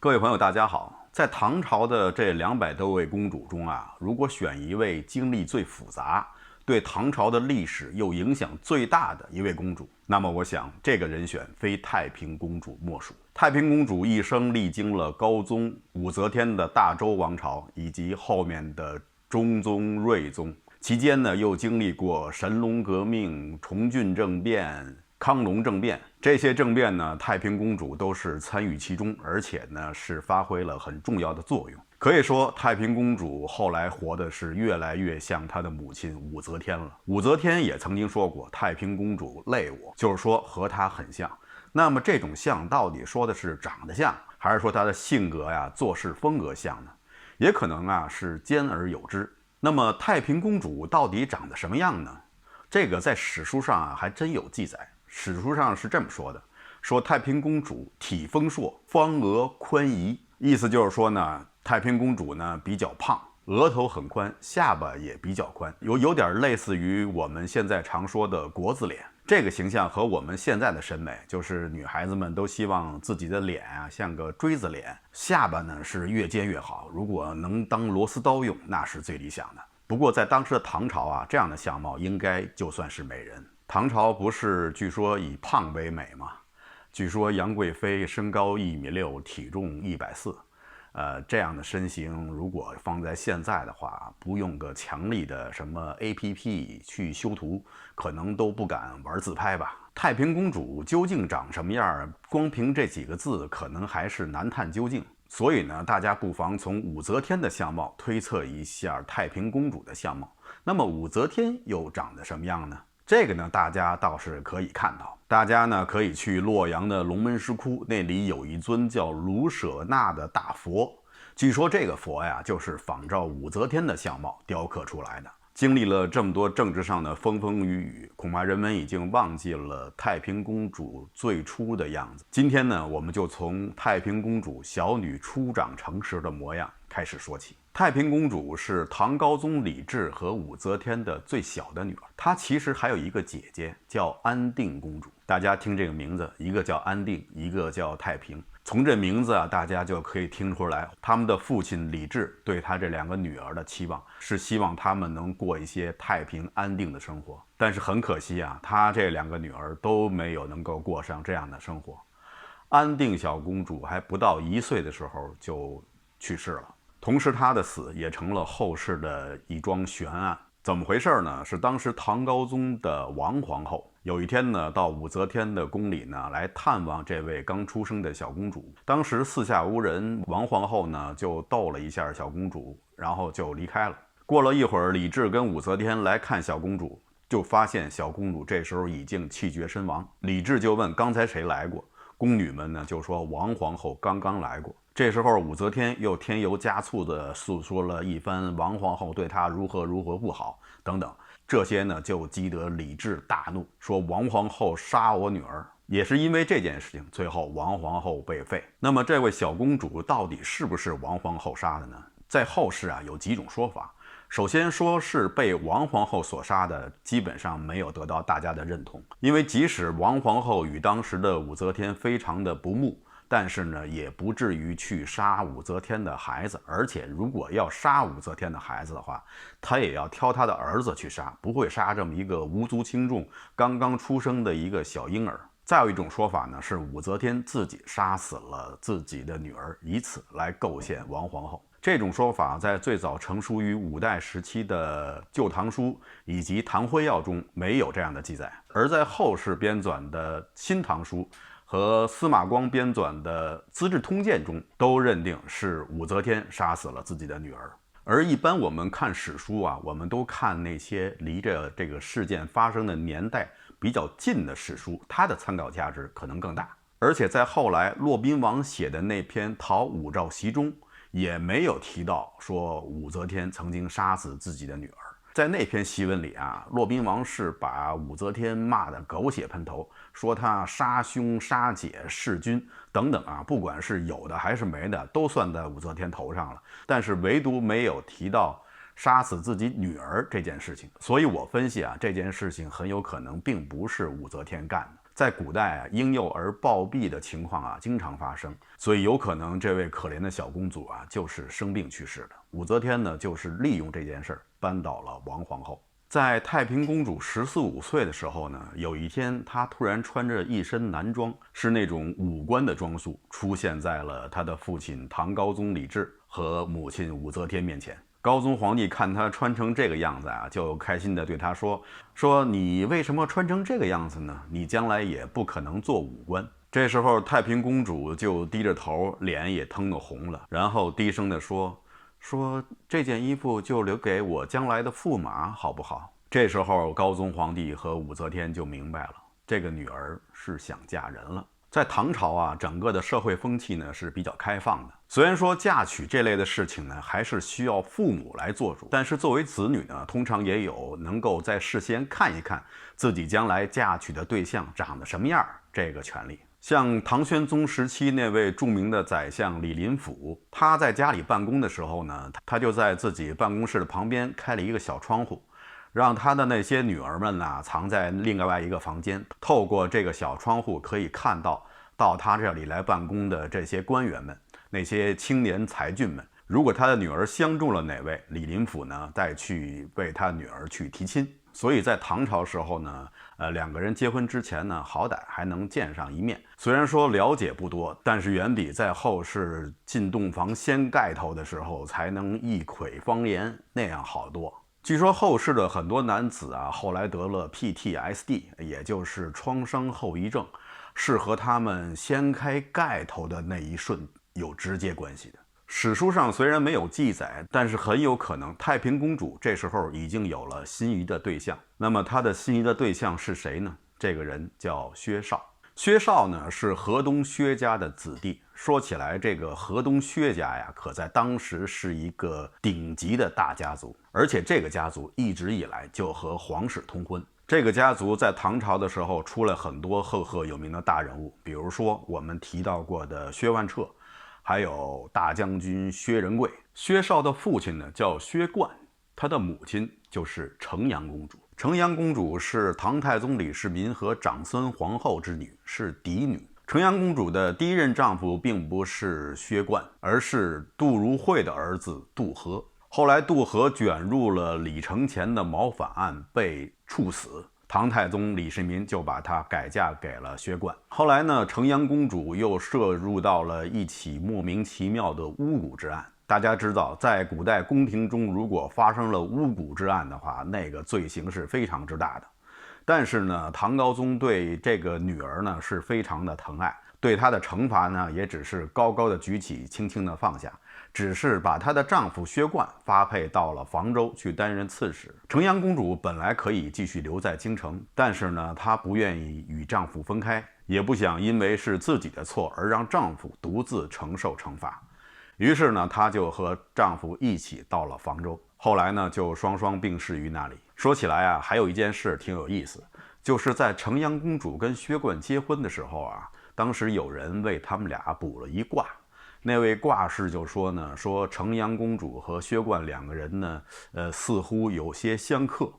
各位朋友，大家好。在唐朝的这200多位公主中啊，如果选一位经历最复杂、对唐朝的历史又影响最大的一位公主，那么我想这个人选非太平公主莫属。太平公主一生历经了高宗、武则天的大周王朝，以及后面的中宗、睿宗，期间呢又经历过神龙革命、重俊政变、康隆政变，这些政变呢，太平公主都是参与其中，而且呢是发挥了很重要的作用。可以说，太平公主后来活的是越来越像她的母亲武则天了。武则天也曾经说过，太平公主累我，就是说和她很像。那么这种像到底说的是长得像，还是说她的性格呀、做事风格像呢？也可能啊是兼而有之。那么太平公主到底长得什么样呢？这个在史书上啊还真有记载。史书上是这么说的，说太平公主体丰硕，方额宽仪，意思就是说呢，太平公主呢比较胖，额头很宽，下巴也比较宽，有点类似于我们现在常说的国字脸。这个形象和我们现在的审美，就是女孩子们都希望自己的脸啊像个锥子脸，下巴呢是越尖越好，如果能当螺丝刀用，那是最理想的。不过在当时的唐朝啊，这样的相貌应该就算是美人。唐朝不是据说以胖为美吗？据说杨贵妃身高1.6米，体重140，这样的身形如果放在现在的话，不用个强力的什么 APP 去修图，可能都不敢玩自拍吧。太平公主究竟长什么样？光凭这几个字，可能还是难探究竟。所以呢，大家不妨从武则天的相貌推测一下太平公主的相貌。那么武则天又长得什么样呢？这个呢，大家倒是可以看到。大家呢可以去洛阳的龙门石窟，那里有一尊叫卢舍那的大佛。据说这个佛呀，就是仿照武则天的相貌雕刻出来的。经历了这么多政治上的风风雨雨，恐怕人们已经忘记了太平公主最初的样子。今天呢，我们就从太平公主小女初长成时的模样开始说起。太平公主是唐高宗李治和武则天的最小的女儿，她其实还有一个姐姐叫安定公主。大家听这个名字，一个叫安定，一个叫太平。从这名字啊，大家就可以听出来，他们的父亲李治对他这2个女儿的期望是希望她们能过一些太平安定的生活。但是很可惜啊，他这2个女儿都没有能够过上这样的生活。安定小公主还不到1岁的时候就去世了。同时她的死也成了后世的一桩悬案。怎么回事呢？是当时唐高宗的王皇后有一天呢，到武则天的宫里呢来探望这位刚出生的小公主。当时四下无人，王皇后呢就逗了一下小公主，然后就离开了。过了一会儿，李治跟武则天来看小公主，就发现小公主这时候已经气绝身亡。李治就问刚才谁来过，宫女们呢就说王皇后刚刚来过。这时候武则天又添油加醋地诉说了一番王皇后对她如何不好等等，这些呢就激得李治大怒，说王皇后杀我女儿。也是因为这件事情，最后王皇后被废。那么这位小公主到底是不是王皇后杀的呢？在后世啊有几种说法。首先说是被王皇后所杀的，基本上没有得到大家的认同，因为即使王皇后与当时的武则天非常的不睦，但是呢，也不至于去杀武则天的孩子，而且如果要杀武则天的孩子的话，他也要挑他的儿子去杀，不会杀这么一个无足轻重、刚刚出生的一个小婴儿。再有一种说法呢，是武则天自己杀死了自己的女儿，以此来构陷王皇后。这种说法在最早成书于5代时期的《旧唐书》以及《唐辉耀》中没有这样的记载，而在后世编纂的《新唐书》和司马光编纂的《资治通鉴》中都认定是武则天杀死了自己的女儿。而一般我们看史书啊，我们都看那些离着这个事件发生的年代比较近的史书，它的参考价值可能更大。而且在后来骆宾王写的那篇《讨武曌檄》中，也没有提到说武则天曾经杀死自己的女儿。在那篇檄文里啊，骆宾王是把武则天骂得狗血喷头，说她杀兄杀姐弑君等等啊，不管是有的还是没的，都算在武则天头上了。但是唯独没有提到杀死自己女儿这件事情。所以我分析啊，这件事情很有可能并不是武则天干的。在古代啊，婴幼儿暴毙的情况啊经常发生，所以有可能这位可怜的小公主啊就是生病去世的。武则天呢就是利用这件事儿扳倒了王皇后。在太平公主14、15岁的时候呢，有一天她突然穿着一身男装，是那种武官的装束，出现在了她的父亲唐高宗李治和母亲武则天面前。高宗皇帝看她穿成这个样子啊，就开心地对她说你为什么穿成这个样子呢？你将来也不可能做武官。这时候太平公主就低着头，脸也腾得红了，然后低声地说这件衣服就留给我将来的驸马好不好？这时候高宗皇帝和武则天就明白了，这个女儿是想嫁人了。在唐朝啊，整个的社会风气呢是比较开放的。虽然说嫁娶这类的事情呢，还是需要父母来做主，但是作为子女呢，通常也有能够在事先看一看自己将来嫁娶的对象长得什么样这个权利。像唐玄宗时期那位著名的宰相李林甫，他在家里办公的时候呢，他就在自己办公室的旁边开了一个小窗户，让他的那些女儿们呢藏在另外一个房间，透过这个小窗户可以看到他这里来办公的这些官员们，那些青年才俊们。如果他的女儿相中了哪位，李林甫呢再去为他女儿去提亲。所以在唐朝时候呢，两个人结婚之前呢，好歹还能见上一面。虽然说了解不多，但是远比在后世进洞房掀盖头的时候才能一窥芳颜那样好多。据说后世的很多男子啊，后来得了 PTSD， 也就是创伤后遗症，是和他们掀开盖头的那一瞬有直接关系的。史书上虽然没有记载，但是很有可能太平公主这时候已经有了心仪的对象。那么她的心仪的对象是谁呢？这个人叫薛绍。薛绍呢是河东薛家的子弟。说起来，这个河东薛家呀，可在当时是一个顶级的大家族，而且这个家族一直以来就和皇室通婚。这个家族在唐朝的时候出了很多赫赫有名的大人物，比如说我们提到过的薛万彻，还有大将军薛仁贵。薛绍的父亲呢叫薛贯，他的母亲就是成阳公主。成阳公主是唐太宗李世民和长孙皇后之女，是嫡女。成阳公主的第一任丈夫并不是薛贯，而是杜如晦的儿子杜和。后来杜和卷入了李承乾的谋反案被处死，唐太宗李世民就把她改嫁给了薛贯。后来呢，成阳公主又涉入到了一起莫名其妙的巫蛊之案。大家知道，在古代宫廷中，如果发生了巫蛊之案的话，那个罪行是非常之大的。但是呢，唐高宗对这个女儿呢是非常的疼爱，对她的惩罚呢也只是高高的举起，轻轻的放下，只是把她的丈夫薛贯发配到了房州去担任刺史。成阳公主本来可以继续留在京城，但是呢，她不愿意与丈夫分开，也不想因为是自己的错而让丈夫独自承受惩罚。于是呢，她就和丈夫一起到了房州。后来呢，就双双病逝于那里。说起来啊，还有一件事挺有意思，就是在成阳公主跟薛贯结婚的时候啊，当时有人为他们俩卜了一卦。那位卦师就说呢，说成阳公主和薛贯两个人呢，似乎有些相克，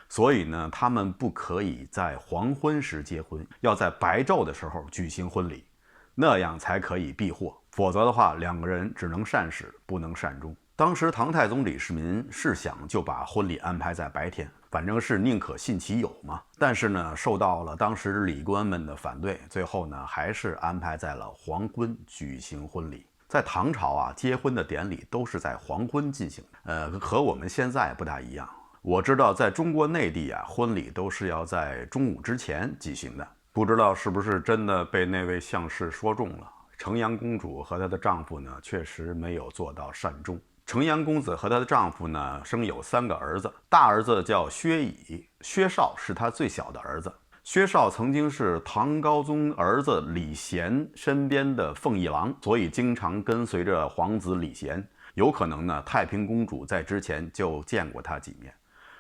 所以呢，他们不可以在黄昏时结婚，要在白昼的时候举行婚礼，那样才可以避祸。否则的话，两个人只能善始，不能善终。当时唐太宗李世民是想就把婚礼安排在白天，反正是宁可信其有嘛。但是呢，受到了当时礼官们的反对，最后呢，还是安排在了黄昏举行婚礼。在唐朝啊，结婚的典礼都是在黄昏进行的，和我们现在不大一样。我知道在中国内地啊，婚礼都是要在中午之前举行的。不知道是不是真的被那位相士说中了。成阳公主和她的丈夫呢，确实没有做到善终。成阳公子和她的丈夫呢，生有3个儿子，大儿子叫薛乙，薛绍是他最小的儿子。薛绍曾经是唐高宗儿子李贤身边的凤翼郎，所以经常跟随着皇子李贤。有可能呢，太平公主在之前就见过他几面。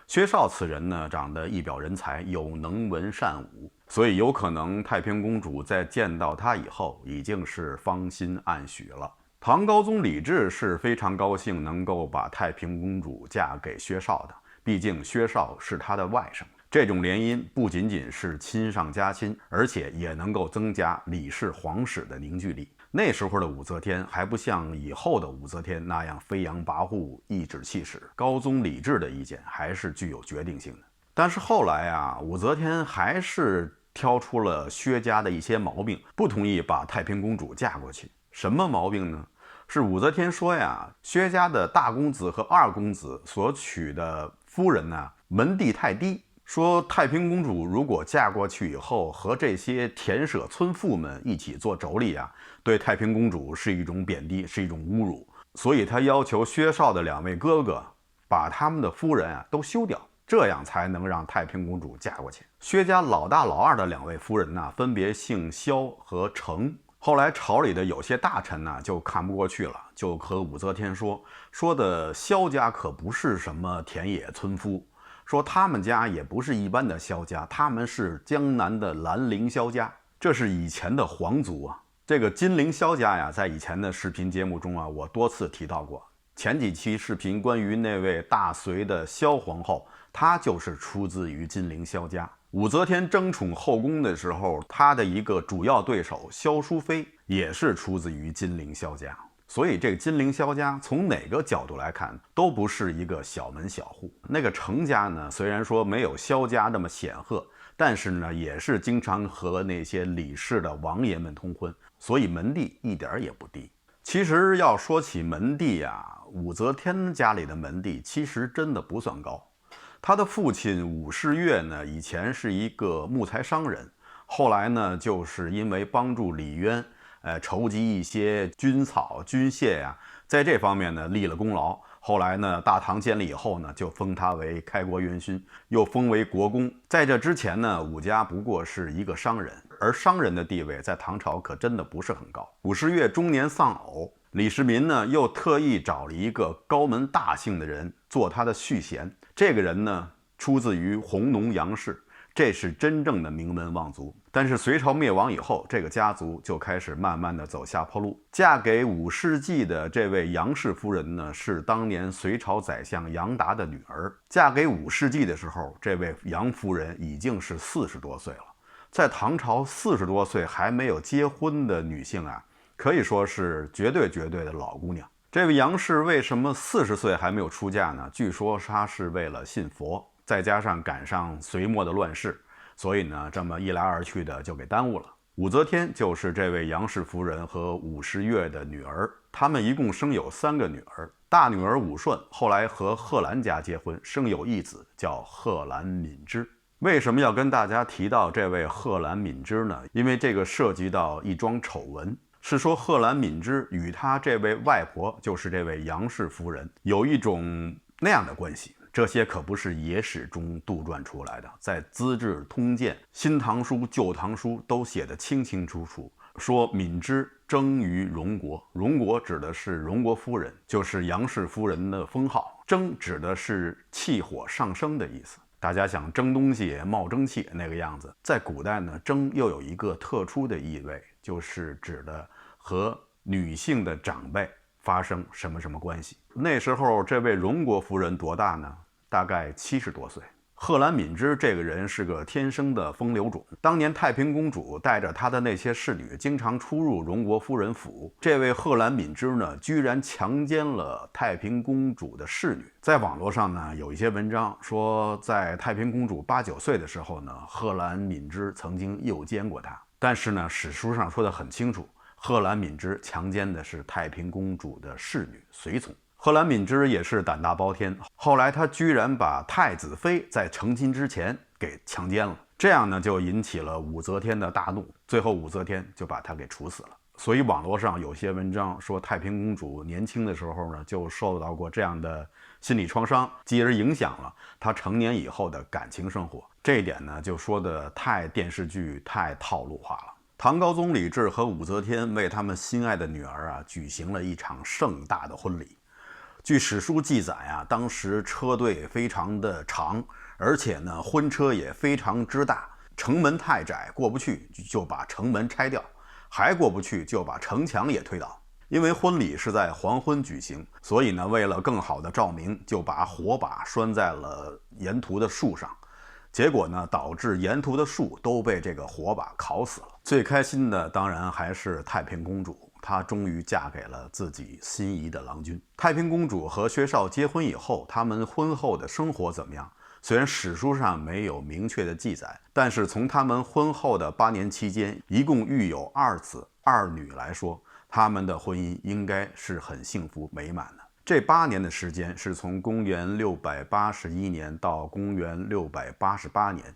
薛绍此人呢，长得一表人才，又能文善武，所以有可能太平公主在见到他以后，已经是芳心暗许了。唐高宗李治是非常高兴能够把太平公主嫁给薛绍的，毕竟薛绍是他的外甥。这种联姻不仅仅是亲上加亲，而且也能够增加李氏皇室的凝聚力。那时候的武则天还不像以后的武则天那样飞扬跋扈、颐指气使，高宗李治的意见还是具有决定性的。但是后来啊，武则天还是挑出了薛家的一些毛病，不同意把太平公主嫁过去。什么毛病呢？是武则天说呀，薛家的大公子和二公子所娶的夫人呢，门第太低。说太平公主如果嫁过去以后，和这些田舍村妇们一起做妯娌啊，对太平公主是一种贬低，是一种侮辱。所以她要求薛绍的2位哥哥把他们的夫人啊都休掉，这样才能让太平公主嫁过去。薛家老大老二的2位夫人呢，分别姓萧和程。后来朝里的有些大臣呢就看不过去了，就和武则天说的萧家可不是什么田野村夫，说他们家也不是一般的萧家，他们是江南的兰陵萧家，这是以前的皇族啊。这个金陵萧家呀，在以前的视频节目中啊，我多次提到过。前几期视频关于那位大隋的萧皇后，她就是出自于金陵萧家。武则天争宠后宫的时候，她的一个主要对手萧淑妃也是出自于金陵萧家。所以这个金陵萧家从哪个角度来看都不是一个小门小户。那个程家呢，虽然说没有萧家那么显赫，但是呢也是经常和那些李氏的王爷们通婚，所以门第一点也不低。其实要说起门第啊，武则天家里的门第其实真的不算高。他的父亲武士月呢，以前是一个木材商人，后来呢，就是因为帮助李渊，筹集一些军草、军械呀，在这方面呢立了功劳。后来呢，大唐建立以后呢，就封他为开国元勋，又封为国公。在这之前呢，武家不过是一个商人，而商人的地位在唐朝可真的不是很高。武士月中年丧偶，李世民呢又特意找了一个高门大姓的人做他的续弦。这个人呢，出自于弘农杨氏，这是真正的名门望族。但是隋朝灭亡以后，这个家族就开始慢慢的走下坡路。嫁给武士季的这位杨氏夫人呢，是当年隋朝宰相杨达的女儿。嫁给武士季的时候，这位杨夫人已经是40多岁了。在唐朝40多岁还没有结婚的女性啊，可以说是绝对的老姑娘。这位杨氏为什么40岁还没有出嫁呢？据说她是为了信佛，再加上赶上隋末的乱世，所以呢，这么一来二去的就给耽误了。武则天就是这位杨氏夫人和武士月的女儿，他们一共生有3个女儿。大女儿武顺后来和贺兰家结婚，生有一子叫贺兰敏之。为什么要跟大家提到这位贺兰敏之呢？因为这个涉及到一桩丑闻。是说贺兰敏之与他这位外婆，就是这位杨氏夫人，有一种那样的关系。这些可不是野史中杜撰出来的，在《资治通鉴》《新唐书》《旧唐书》都写得清清楚楚，说敏之征于荣国。荣国指的是荣国夫人，就是杨氏夫人的封号。征指的是气火上升的意思。大家想蒸东西冒蒸汽那个样子，在古代呢，蒸又有一个特殊的意味，就是指的和女性的长辈发生什么关系。那时候这位荣国夫人多大呢？大概70多岁。贺兰敏之这个人是个天生的风流种。当年太平公主带着她的那些侍女经常出入荣国夫人府，这位贺兰敏之呢，居然强奸了太平公主的侍女。在网络上呢，有一些文章说，在太平公主8、9岁的时候呢，贺兰敏之曾经诱奸过她。但是呢，史书上说得很清楚，贺兰敏之强奸的是太平公主的侍女随从。贺兰敏之也是胆大包天，后来他居然把太子妃在成亲之前给强奸了，这样呢就引起了武则天的大怒，最后武则天就把他给处死了。所以网络上有些文章说，太平公主年轻的时候呢就受到过这样的心理创伤，继而影响了她成年以后的感情生活。这一点呢就说的太电视剧太套路化了。唐高宗李治和武则天为他们心爱的女儿啊举行了一场盛大的婚礼。据史书记载啊，当时车队非常的长，而且呢婚车也非常之大，城门太窄过不去，就把城门拆掉，还过不去就把城墙也推倒。因为婚礼是在黄昏举行，所以呢为了更好的照明，就把火把拴在了沿途的树上。结果呢，导致沿途的树都被这个火把烤死了。最开心的当然还是太平公主，她终于嫁给了自己心仪的郎君。太平公主和薛绍结婚以后，他们婚后的生活怎么样？虽然史书上没有明确的记载，但是从他们婚后的8年期间，一共育有2子2女来说，他们的婚姻应该是很幸福美满的。这8年的时间是从公元681年到公元688年，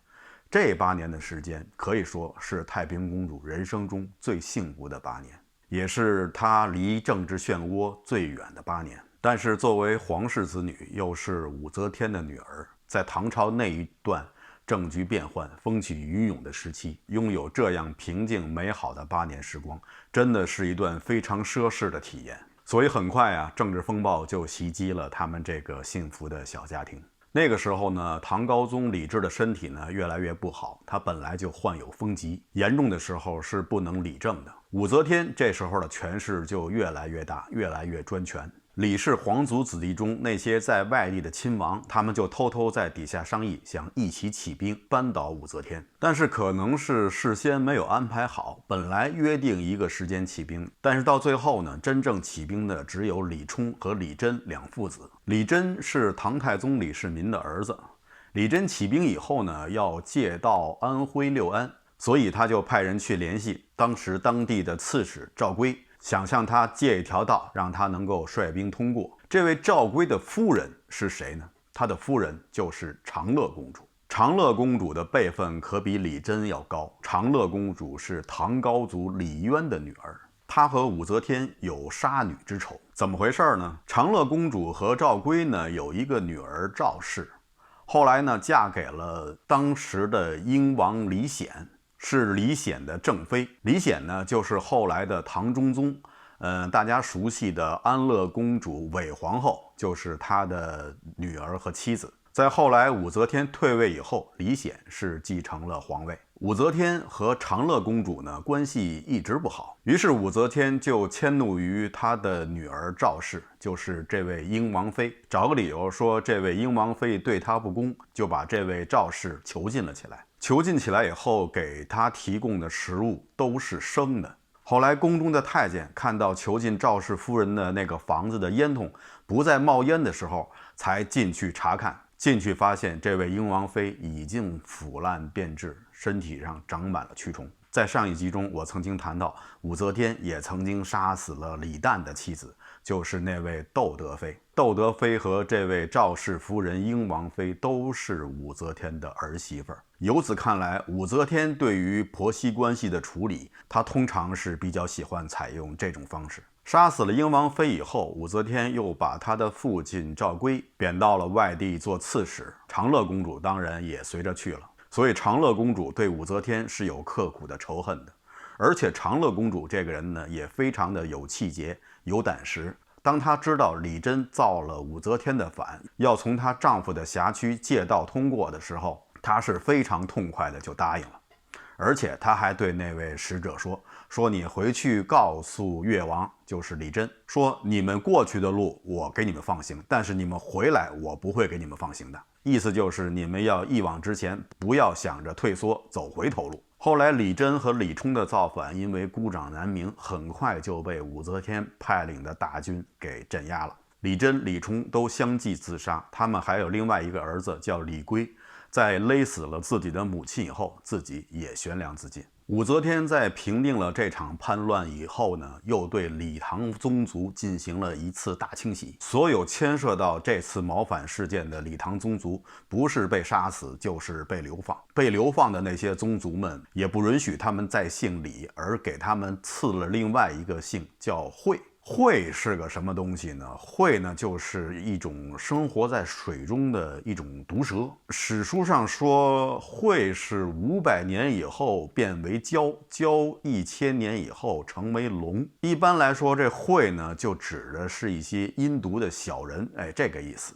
这8年的时间可以说是太平公主人生中最幸福的8年，也是她离政治漩涡最远的8年。但是作为皇室子女，又是武则天的女儿，在唐朝那一段政局变幻、风起云涌的时期，拥有这样平静美好的8年时光，真的是一段非常奢侈的体验。所以很快啊，政治风暴就袭击了他们这个幸福的小家庭。那个时候呢，唐高宗李治的身体呢越来越不好，他本来就患有风疾，严重的时候是不能理政的。武则天这时候的权势就越来越大，越来越专权。李氏皇族子弟中那些在外地的亲王，他们就偷偷在底下商议，想一起起兵扳倒武则天。但是可能是事先没有安排好，本来约定一个时间起兵，但是到最后呢，真正起兵的只有李冲和李真2父子。李真是唐太宗李世民的儿子，李真起兵以后呢，要借道安徽六安，所以他就派人去联系当时当地的刺史赵圭，想向他借一条道，让他能够率兵通过。这位赵圭的夫人是谁呢？他的夫人就是长乐公主。长乐公主的辈分可比李真要高，长乐公主是唐高祖李渊的女儿，她和武则天有杀女之仇。怎么回事呢？长乐公主和赵圭呢有一个女儿赵氏，后来呢嫁给了当时的英王李显，是李显的正妃。李显呢就是后来的唐中宗，大家熟悉的安乐公主韦皇后就是他的女儿和妻子。在后来武则天退位以后，李显是继承了皇位。武则天和长乐公主呢关系一直不好，于是武则天就迁怒于她的女儿赵氏，就是这位英王妃，找个理由说这位英王妃对她不公，就把这位赵氏囚禁了起来。囚禁起来以后，给她提供的食物都是生的。后来宫中的太监看到囚禁赵氏夫人的那个房子的烟囱不再冒烟的时候，才进去查看。进去发现这位英王妃已经腐烂变质，身体上长满了蛆虫。在上一集中我曾经谈到，武则天也曾经杀死了李旦的妻子，就是那位窦德妃。窦德妃和这位赵氏夫人英王妃都是武则天的儿媳妇儿。由此看来，武则天对于婆媳关系的处理，她通常是比较喜欢采用这种方式。杀死了英王妃以后，武则天又把她的父亲赵圭贬到了外地做刺史，长乐公主当然也随着去了。所以长乐公主对武则天是有刻骨的仇恨的。而且长乐公主这个人呢，也非常的有气节、有胆识。当她知道李真造了武则天的反，要从她丈夫的辖区借道通过的时候，她是非常痛快的就答应了。而且她还对那位使者说你回去告诉越王，就是李真，说你们过去的路我给你们放行，但是你们回来我不会给你们放行的。意思就是你们要一往直前，不要想着退缩走回头路。后来李真和李冲的造反因为孤掌难鸣，很快就被武则天派领的大军给镇压了。李真、李冲都相继自杀，他们还有另外一个儿子叫李圭，在勒死了自己的母亲以后，自己也悬梁自尽。武则天在平定了这场叛乱以后呢，又对李唐宗族进行了一次大清洗。所有牵涉到这次谋反事件的李唐宗族，不是被杀死，就是被流放。被流放的那些宗族们，也不允许他们再姓李，而给他们赐了另外一个姓，叫惠。惠是个什么东西呢？惠呢，就是一种生活在水中的一种毒蛇。史书上说，惠是500年以后变为蛟，蛟1000年以后成为龙。一般来说，这惠呢，就指的是一些阴毒的小人，这个意思。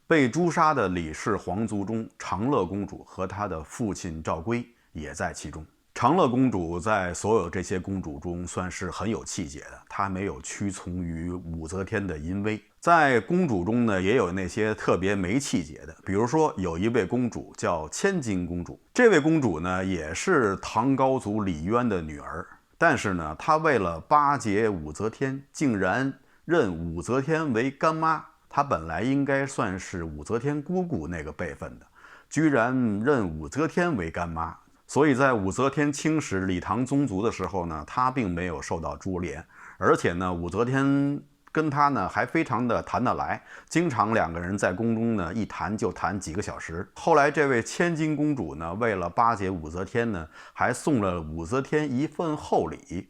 被诛杀的李氏皇族中，长乐公主和她的父亲赵圭也在其中。长乐公主在所有这些公主中算是很有气节的，她没有屈从于武则天的淫威。在公主中呢，也有那些特别没气节的，比如说有一位公主叫千金公主，这位公主呢也是唐高祖李渊的女儿，但是呢，她为了巴结武则天，竟然认武则天为干妈。她本来应该算是武则天姑姑那个辈分的，居然认武则天为干妈。所以在武则天轻视李唐宗族的时候呢，她并没有受到株连，而且呢，武则天跟她呢还非常的谈得来，经常两个人在宫中呢一谈就谈几个小时。后来这位千金公主呢，为了巴结武则天呢，还送了武则天一份厚礼。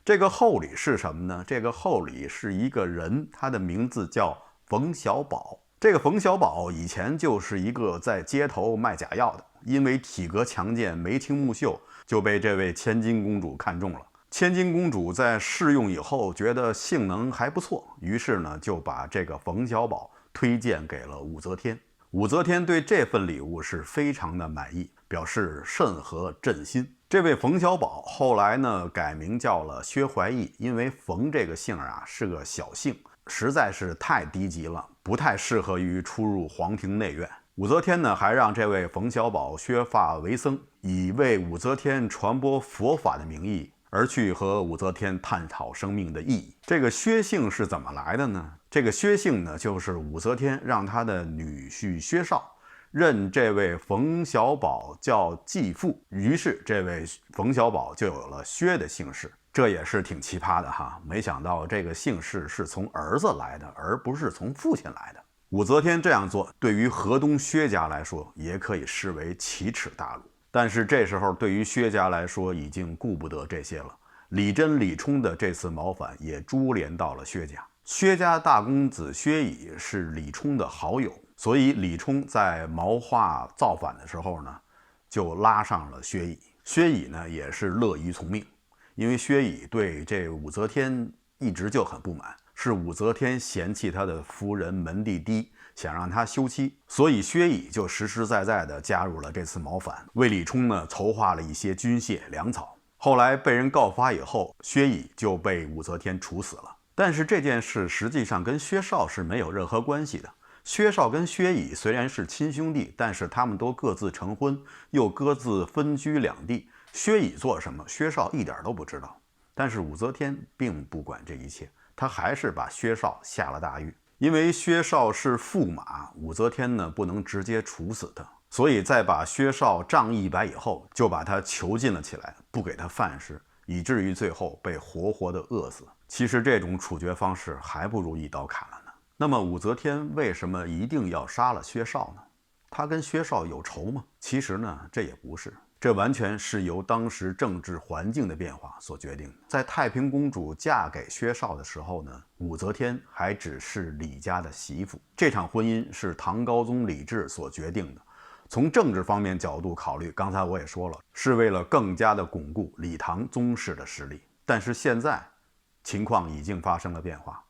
这个厚礼是什么呢？这个厚礼是一个人，他的名字叫冯小宝。这个冯小宝以前就是一个在街头卖假药的，因为体格强健、眉清目秀，就被这位千金公主看中了。千金公主在试用以后觉得性能还不错，于是呢就把这个冯小宝推荐给了武则天。武则天对这份礼物是非常的满意，表示甚合朕心。这位冯小宝后来呢改名叫了薛怀义，因为冯这个姓啊是个小姓，实在是太低级了，不太适合于出入皇庭内院。武则天呢还让这位冯小宝削发为僧，以为武则天传播佛法的名义而去和武则天探讨生命的意义。这个薛姓是怎么来的呢？这个薛姓呢，就是武则天让她的女婿薛绍认这位冯小宝叫继父，于是这位冯小宝就有了薛的姓氏。这也是挺奇葩的哈，没想到这个姓氏是从儿子来的，而不是从父亲来的。武则天这样做，对于河东薛家来说，也可以视为奇耻大辱。但是这时候，对于薛家来说，已经顾不得这些了。李真、李冲的这次谋反也株连到了薛家。薛家大公子薛乙是李冲的好友，所以李冲在毛化造反的时候呢，就拉上了薛乙。薛乙呢，也是乐于从命。因为薛乙对这武则天一直就很不满，是武则天嫌弃他的夫人门第低，想让他休妻，所以薛乙就实实在在地加入了这次谋反，为李冲呢筹划了一些军械粮草。后来被人告发以后，薛乙就被武则天处死了。但是这件事实际上跟薛绍是没有任何关系的。薛绍跟薛乙虽然是亲兄弟，但是他们都各自成婚，又各自分居两地。薛乙做什么，薛绍一点都不知道。但是武则天并不管这一切，她还是把薛绍下了大狱。因为薛绍是驸马，武则天呢不能直接处死他，所以在把薛绍杖一百以后，就把他囚禁了起来，不给他饭吃，以至于最后被活活的饿死。其实这种处决方式还不如一刀砍了呢。那么武则天为什么一定要杀了薛绍呢？她跟薛绍有仇吗？其实呢，这也不是。这完全是由当时政治环境的变化所决定的。在太平公主嫁给薛绍的时候呢，武则天还只是李家的媳妇。这场婚姻是唐高宗李治所决定的。从政治方面角度考虑，刚才我也说了，是为了更加的巩固李唐宗室的实力。但是现在情况已经发生了变化。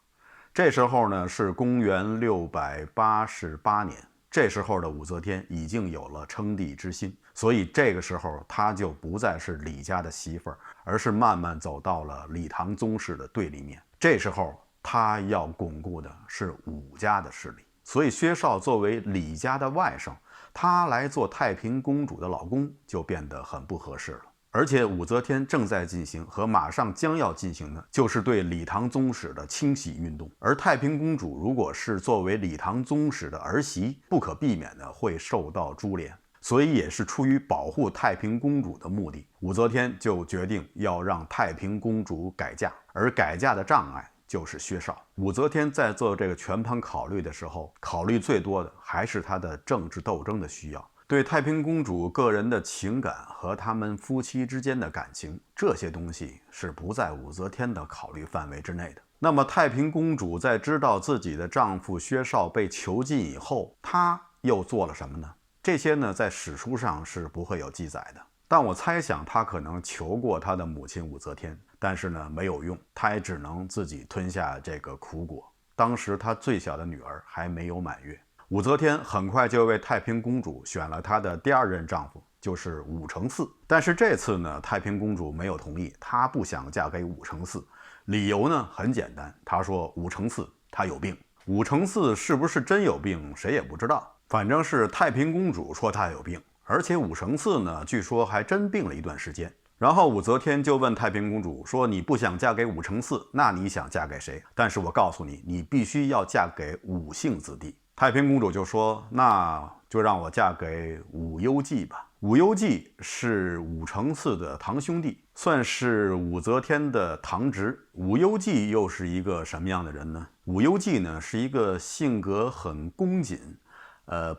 这时候呢是公元688年。这时候的武则天已经有了称帝之心，所以这个时候她就不再是李家的媳妇儿，而是慢慢走到了李唐宗室的对立面。这时候她要巩固的是武家的势力，所以薛绍作为李家的外甥，他来做太平公主的老公就变得很不合适了。而且武则天正在进行和马上将要进行的就是对李唐宗室的清洗运动，而太平公主如果是作为李唐宗室的儿媳，不可避免的会受到株连。所以也是出于保护太平公主的目的，武则天就决定要让太平公主改嫁，而改嫁的障碍就是薛绍。武则天在做这个全盘考虑的时候，考虑最多的还是她的政治斗争的需要。对太平公主个人的情感和他们夫妻之间的感情，这些东西是不在武则天的考虑范围之内的。那么太平公主在知道自己的丈夫薛绍被囚禁以后，她又做了什么呢？这些呢，在史书上是不会有记载的。但我猜想她可能求过她的母亲武则天，但是呢没有用，她也只能自己吞下这个苦果。当时她最小的女儿还没有满月。武则天很快就为太平公主选了她的第二任丈夫，就是武承嗣。但是这次呢，太平公主没有同意，她不想嫁给武承嗣。理由呢很简单，她说武承嗣他有病。武承嗣是不是真有病，谁也不知道。反正是太平公主说他有病，而且武承嗣呢，据说还真病了一段时间。然后武则天就问太平公主说：“你不想嫁给武承嗣，那你想嫁给谁？但是我告诉你，你必须要嫁给武姓子弟。”太平公主就说：“那就让我嫁给武攸暨吧。”武攸暨是武承嗣的堂兄弟，算是武则天的堂侄。武攸暨又是一个什么样的人呢？武攸暨呢是一个性格很恭谨，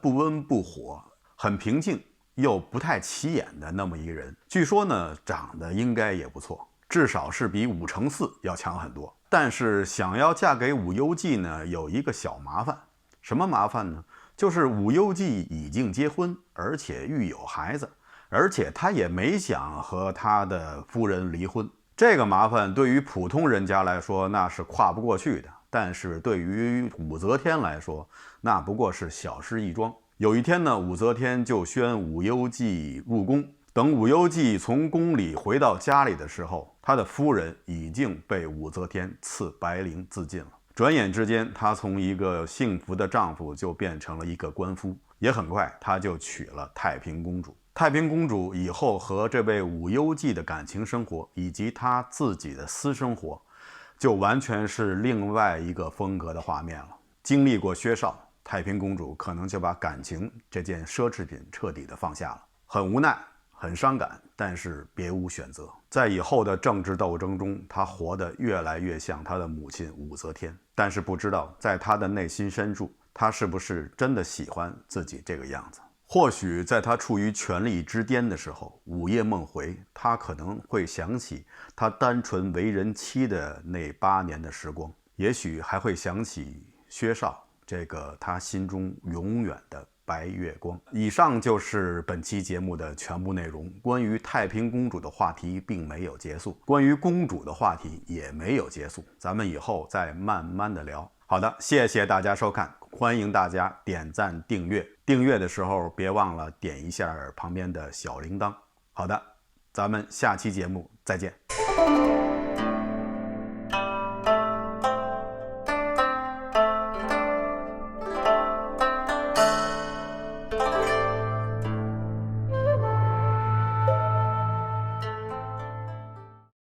不温不火，很平静又不太起眼的那么一个人。据说呢，长得应该也不错，至少是比武承嗣要强很多。但是想要嫁给武攸暨呢，有一个小麻烦。什么麻烦呢？就是武攸暨已经结婚，而且育有孩子，而且他也没想和他的夫人离婚。这个麻烦对于普通人家来说，那是跨不过去的。但是对于武则天来说，那不过是小事一桩。有一天呢，武则天就宣武攸暨入宫。等武攸暨从宫里回到家里的时候，他的夫人已经被武则天赐白绫自尽了。转眼之间，她从一个幸福的丈夫就变成了一个官夫，也很快她就娶了太平公主。太平公主以后和这位武攸暨的感情生活，以及她自己的私生活，就完全是另外一个风格的画面了。经历过薛绍，太平公主可能就把感情这件奢侈品彻底的放下了，很无奈，很伤感，但是别无选择。在以后的政治斗争中，她活得越来越像她的母亲武则天。但是不知道在她的内心深处，她是不是真的喜欢自己这个样子？或许在她处于权力之巅的时候，午夜梦回，她可能会想起她单纯为人妻的那8年的时光，也许还会想起薛绍这个她心中永远的白月光。以上就是本期节目的全部内容。关于太平公主的话题并没有结束，关于公主的话题也没有结束，咱们以后再慢慢的聊。好的，谢谢大家收看，欢迎大家点赞订阅，订阅的时候别忘了点一下旁边的小铃铛。好的，咱们下期节目再见。